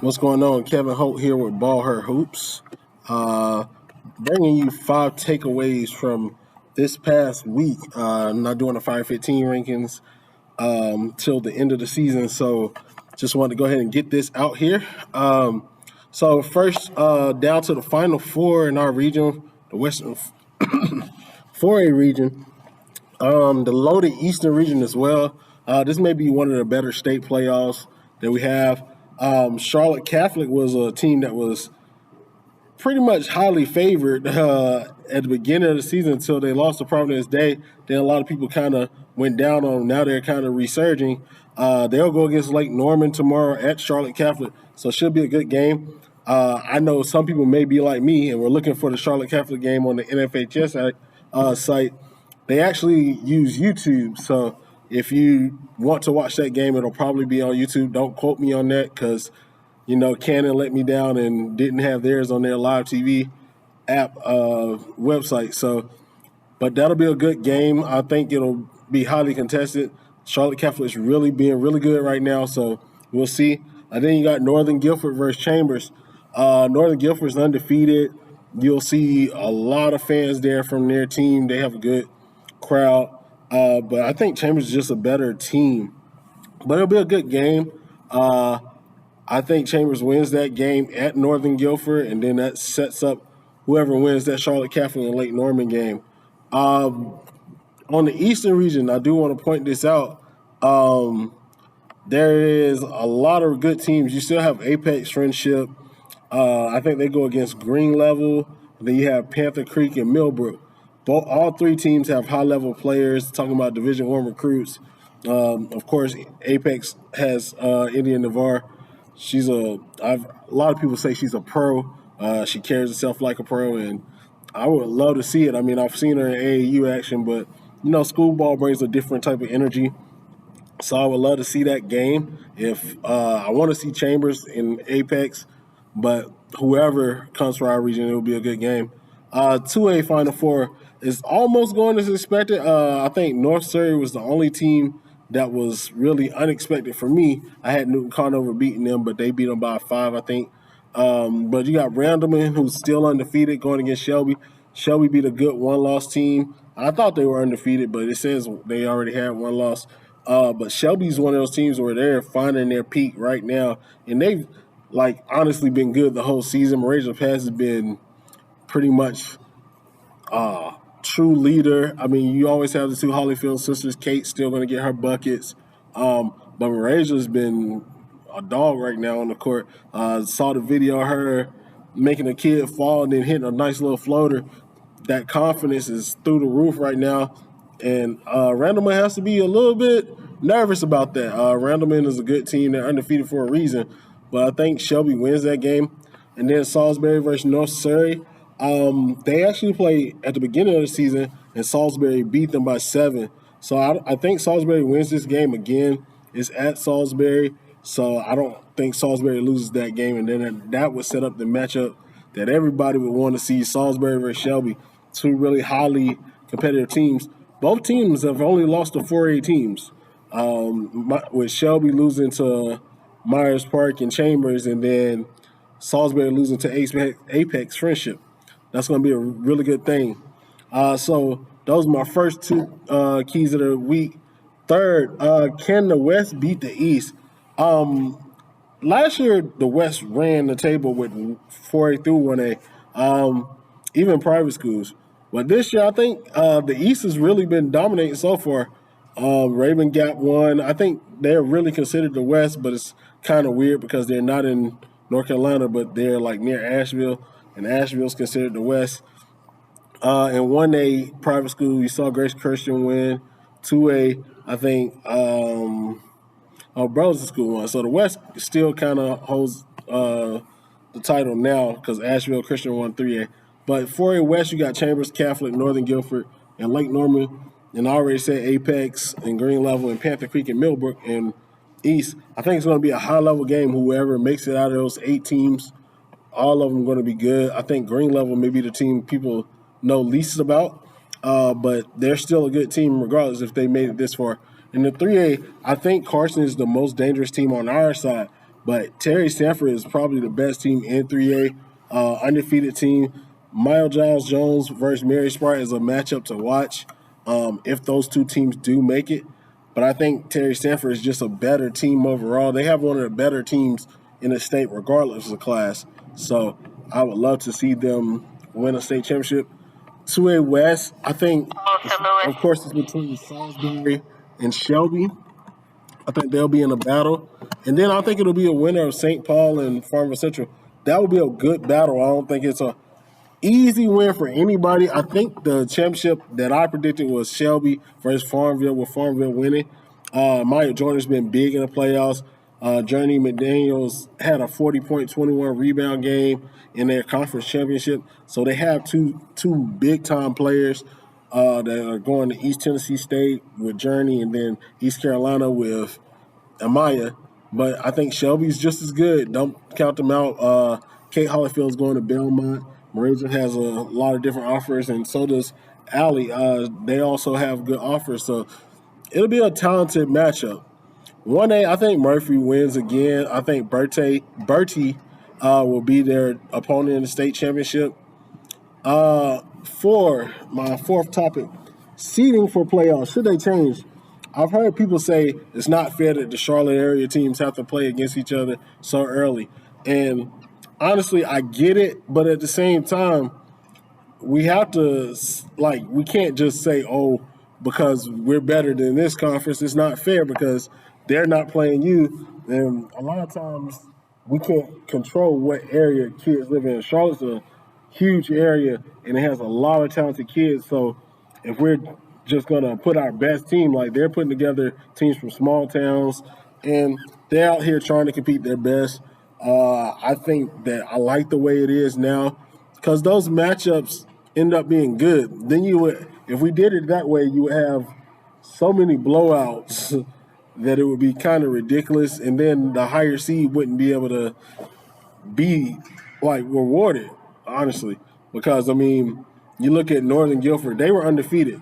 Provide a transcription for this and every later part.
What's going on? Kevin Holt here with BallHerHoops, bringing you 5 takeaways from this past week. I'm not doing the 515 rankings till the end of the season, so just wanted to go ahead and get this out here. So first, down to the Final Four in our region, the Western 4A region, the loaded Eastern region as well. This may be one of the better state playoffs that we have. Charlotte Catholic was a team that was pretty much highly favored at the beginning of the season until they lost to Providence Day. Then a lot of people kind of went down on them. Now they're kind of resurging. They'll go against Lake Norman tomorrow at Charlotte Catholic, so it should be a good game. I know some people may be like me, and we're looking for the Charlotte Catholic game on the NFHS site. They actually use YouTube, so if you want to watch that game, it'll probably be on YouTube. Don't quote me on that because, Canon let me down and didn't have theirs on their live TV app website. So, but that'll be a good game. I think it'll be highly contested. Charlotte Catholic's really being really good right now, so we'll see. And then you got Northern Guilford versus Chambers. Northern Guilford's undefeated. You'll see a lot of fans there from their team. They have a good crowd. But I think Chambers is just a better team. But it'll be a good game. I think Chambers wins that game at Northern Guilford, and then that sets up whoever wins that Charlotte Catholic and Lake Norman game. On the Eastern region, I do want to point this out. There is a lot of good teams. You still have Apex Friendship. I think they go against Green Level. Then you have Panther Creek and Millbrook. All three teams have high-level players, talking about Division I recruits. Of course, Apex has Indian Navarre. A lot of people say she's a pro. She carries herself like a pro, and I would love to see it. I mean, I've seen her in AAU action, but, school ball brings a different type of energy. So I would love to see that game. If I want to see Chambers in Apex, but whoever comes from our region, it will be a good game. 2A Final Four is almost going as expected. I think North Surrey was the only team that was really unexpected for me. I had Newton Conover beating them, but they beat them by 5, I think. But you got Randleman, who's still undefeated, going against Shelby. Shelby beat a good one-loss team. I thought they were undefeated, but it says they already had one loss. But Shelby's one of those teams where they're finding their peak right now, and they've, honestly been good the whole season. Malaysia Pass has been pretty much true leader. I mean, you always have the two Holyfield sisters. Kate's still going to get her buckets. But Maraja's been a dog right now on the court. Saw the video of her making a kid fall and then hitting a nice little floater. That confidence is through the roof right now. And Randleman has to be a little bit nervous about that. Randleman is a good team. They're undefeated for a reason. But I think Shelby wins that game. And then Salisbury versus North Surrey. They actually played at the beginning of the season, and Salisbury beat them by 7. So I think Salisbury wins this game again. It's at Salisbury, so I don't think Salisbury loses that game. And then that would set up the matchup that everybody would want to see, Salisbury versus Shelby, two really highly competitive teams. Both teams have only lost to 4A teams, with Shelby losing to Myers Park and Chambers, and then Salisbury losing to Apex Friendship. That's going to be a really good thing. So those are my first 2 keys of the week. Third, can the West beat the East? Last year, the West ran the table with 4A through 1A, even private schools. But this year, I think the East has really been dominating so far. Raven Gap won. I think they're really considered the West, but it's kind of weird because they're not in North Carolina, but they're near Asheville. And Asheville's considered the West. In 1A private school, you saw Grace Christian win. 2A, I think, Burlington School won. So the West still kind of holds the title now because Asheville Christian won 3A. But 4A West, you got Chambers Catholic, Northern Guilford, and Lake Norman. And I already said Apex and Green Level and Panther Creek and Millbrook and East. I think it's going to be a high-level game. Whoever makes it out of those 8 teams, all of them are going to be good. I think Green Level may be the team people know least about, but they're still a good team regardless if they made it this far. In the 3A, I think Carson is the most dangerous team on our side. But Terry Sanford is probably the best team in 3A, undefeated team. Mile Giles Jones versus Mary Sprite is a matchup to watch if those two teams do make it. But I think Terry Sanford is just a better team overall. They have one of the better teams in the state, regardless of the class. So I would love to see them win a state championship. 2A West, I think, of course, it's between Salisbury and Shelby. I think they'll be in a battle. And then I think it'll be a winner of St. Paul and Farmville Central. That would be a good battle. I don't think it's a easy win for anybody. I think the championship that I predicted was Shelby versus Farmville, with Farmville winning. Maya Jordan's been big in the playoffs. Journey McDaniels had a 40-point, 21 rebound game in their conference championship. So they have two big-time players that are going to East Tennessee State with Journey and then East Carolina with Amaya. But I think Shelby's just as good. Don't count them out. Kate Hollyfield's going to Belmont. Moravian has a lot of different offers, and so does Alley. They also have good offers. So it'll be a talented matchup. 1A, I think Murphy wins again. I think Bertie will be their opponent in the state championship. For my fourth topic, seeding for playoffs. Should they change? I've heard people say it's not fair that the Charlotte area teams have to play against each other so early. And honestly, I get it, but at the same time, we have to, we can't just say, oh, because we're better than this conference. It's not fair because they're not playing you. And a lot of times we can't control what area kids live in. Charlotte's a huge area, and it has a lot of talented kids. So if we're just going to put our best team, like they're putting together teams from small towns, and they're out here trying to compete their best. I think that I like the way it is now because those matchups end up being good. Then you would, if we did it that way, you would have so many blowouts that it would be kind of ridiculous, and then the higher seed wouldn't be able to be rewarded, honestly. Because I mean, you look at Northern Guilford; they were undefeated.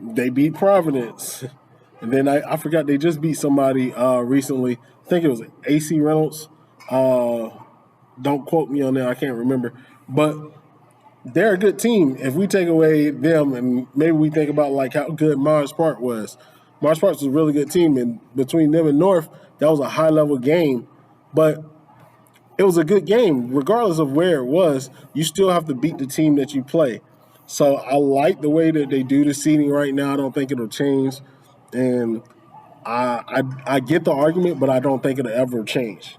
They beat Providence, and then I forgot they just beat somebody recently. I think it was AC Reynolds. Don't quote me on that; I can't remember. But they're a good team. If we take away them, and maybe we think about how good Mars Park was. Mars Park was a really good team, and between them and North, that was a high-level game. But it was a good game. Regardless of where it was, you still have to beat the team that you play. So I like the way that they do the seeding right now. I don't think it'll change. And I get the argument, but I don't think it'll ever change.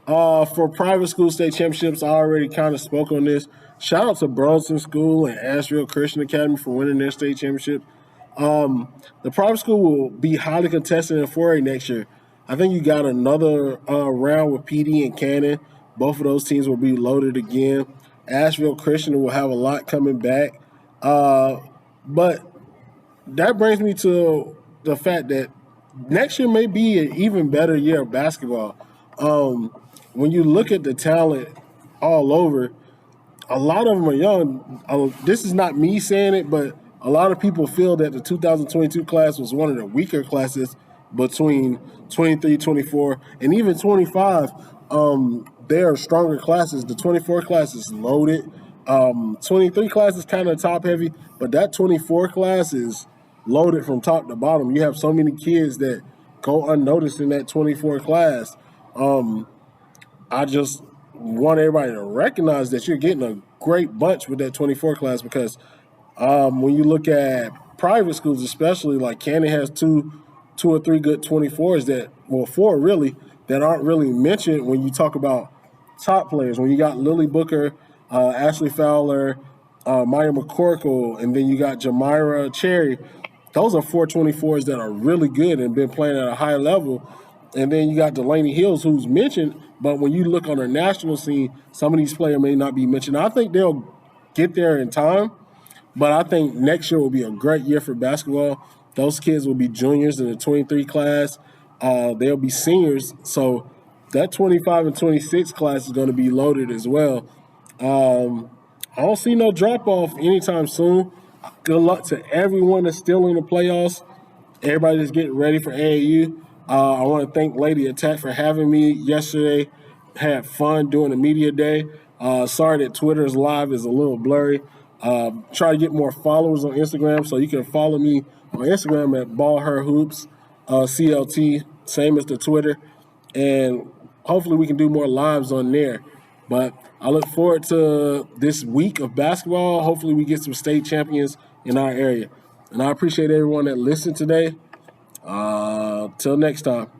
For private school state championships, I already kind of spoke on this. Shout out to Burleson School and Asheville Christian Academy for winning their state championship. The private school will be highly contested in 4A next year. I think you got another round with PD and Cannon. Both of those teams will be loaded again. Asheville Christian will have a lot coming back. But that brings me to the fact that next year may be an even better year of basketball. When you look at the talent all over, a lot of them are young. This is not me saying it, but a lot of people feel that the 2022 class was one of the weaker classes between 23, 24, and even 25. There are stronger classes. The 24 class is loaded. 23 class is kind of top heavy, but that 24 class is loaded from top to bottom. You have so many kids that go unnoticed in that 24 class. I just want everybody to recognize that you're getting a great bunch with that 24 class because when you look at private schools, especially like Cannon has two or three good 24s four really, that aren't really mentioned when you talk about top players. When you got Lily Booker, Ashley Fowler, Maya McCorkle, and then you got Jamira Cherry. Those are 424s that are really good and been playing at a high level. And then you got Delaney Hills, who's mentioned, but when you look on the national scene, some of these players may not be mentioned. I think they'll get there in time, but I think next year will be a great year for basketball. Those kids will be juniors in the 23 class. They'll be seniors, so that 25 and 26 class is going to be loaded as well. I don't see no drop-off anytime soon. Good luck to everyone that's still in the playoffs. Everybody that's getting ready for AAU. I want to thank Lady Attack for having me yesterday. had fun doing the media day. Sorry that Twitter's live is a little blurry. Try to get more followers on Instagram, so you can follow me on Instagram at BallHerHoops, CLT, same as the Twitter. And hopefully we can do more lives on there. But I look forward to this week of basketball. Hopefully we get some state champions in our area. And I appreciate everyone that listened today. Till next time.